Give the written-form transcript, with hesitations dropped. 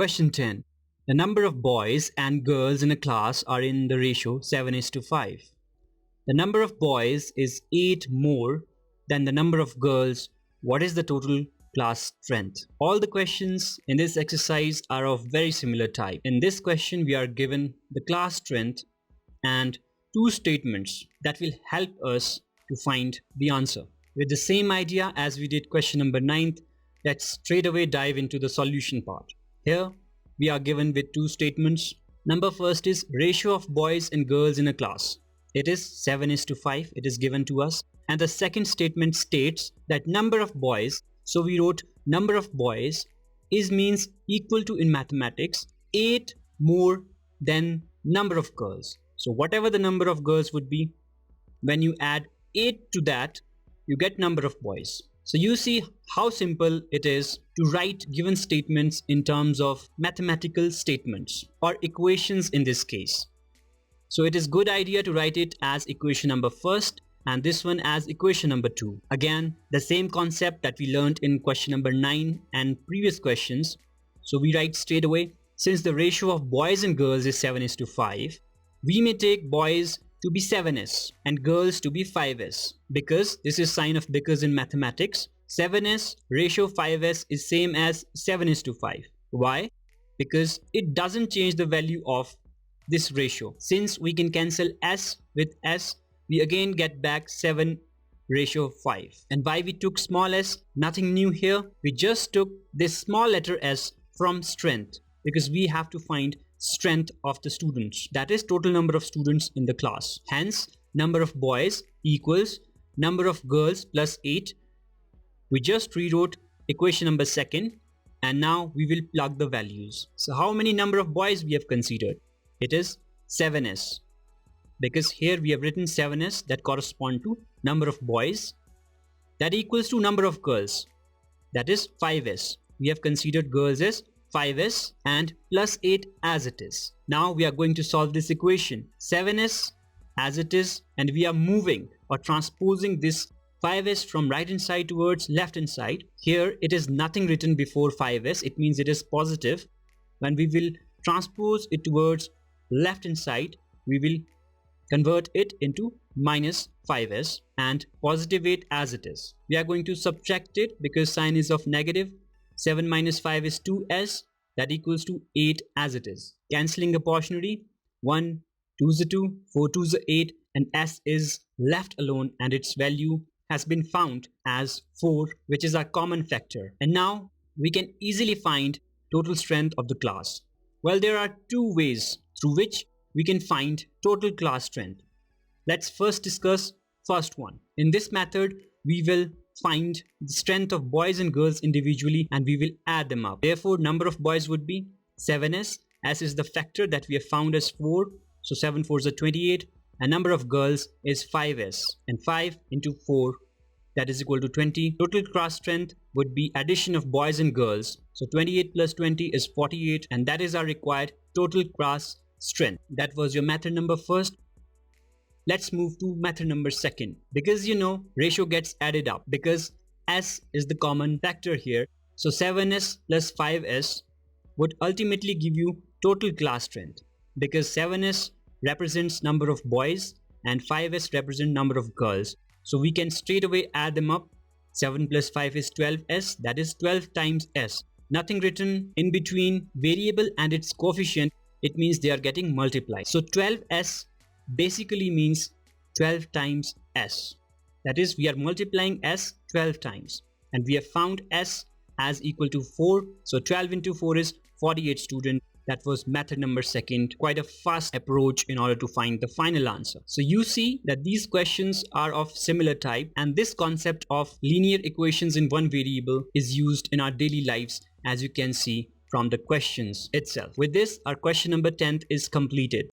Question 10. The number of boys and girls in a class are in the ratio 7:5. The number of boys is 8 more than the number of girls. What is the total class strength? All the questions in this exercise are of very similar type. In this question, we are given the class strength and two statements that will help us to find the answer. With the same idea as we did question number 9, let's straight away dive into the solution part. Here we are given with two statements. Number first is ratio of boys and girls in a class. It is 7:5. It is given to us. And the second statement states that number of boys. So we wrote number of boys is means equal to in mathematics 8 more than number of girls. So whatever the number of girls would be, when you add 8 to that, you get number of boys. So you see how simple it is to write given statements in terms of mathematical statements or equations in this case. So it is good idea to write it as equation number first and this one as equation number 2. Again, the same concept that we learned in question number 9 and previous questions. So we write straight away, since the ratio of boys and girls is 7:5, we may take boys to be 7s and girls to be 5s, because this is sign of because in mathematics. 7s ratio 5s is same as 7:5. Why? Because it doesn't change the value of this ratio. Since we can cancel s with s, we again get back 7:5. And why we took small s? Nothing new here. We just took this small letter s from strength, because we have to find strength of the students, that is total number of students in the class. Hence, number of boys equals number of girls plus 8. We just rewrote equation number 2 and now we will plug the values. So how many number of boys we have considered? It is 7s, because here we have written 7s that correspond to number of boys, that equals to number of girls, that is 5s. We have considered girls as 5s and plus 8 as it is. Now we are going to solve this equation. 7s as it is, and we are moving or transposing this 5s from right hand side towards left hand side. Here it is nothing written before 5s, it means it is positive. When we will transpose it towards left hand side, we will convert it into minus 5s and positive 8 as it is. We are going to subtract it because sign is of negative. 7 minus 5 is 2s, that equals to 8 as it is. Cancelling a portionary, 1, 2 is 2, 4 2 is 8, and s is left alone and its value has been found as 4, which is our common factor. And now we can easily find total strength of the class. Well, there are two ways through which we can find total class strength. Let's first discuss first one. In this method, we will find the strength of boys and girls individually and we will add them up. Therefore, number of boys would be 7s, s is the factor that we have found as 4, so 7 4s are 28, and number of girls is 5s, and 5 into 4, that is equal to 20. Total class strength would be addition of boys and girls, so 28 plus 20 is 48, and that is our required total class strength. That was your method number first. Let's move to method number 2, because you know ratio gets added up because s is the common factor here. So 7s plus 5s would ultimately give you total class strength, because 7s represents number of boys and 5s represent number of girls. So we can straight away add them up. 7 plus 5 is 12s, that is 12 times s. Nothing written in between variable and its coefficient. It means they are getting multiplied. So 12s basically means 12 times s. That is, we are multiplying s 12 times and we have found s as equal to 4. So 12 into 4 is 48 students. That was method number 2. Quite a fast approach in order to find the final answer. So you see that these questions are of similar type, and this concept of linear equations in one variable is used in our daily lives, as you can see from the questions itself. With this, our question number 10 is completed.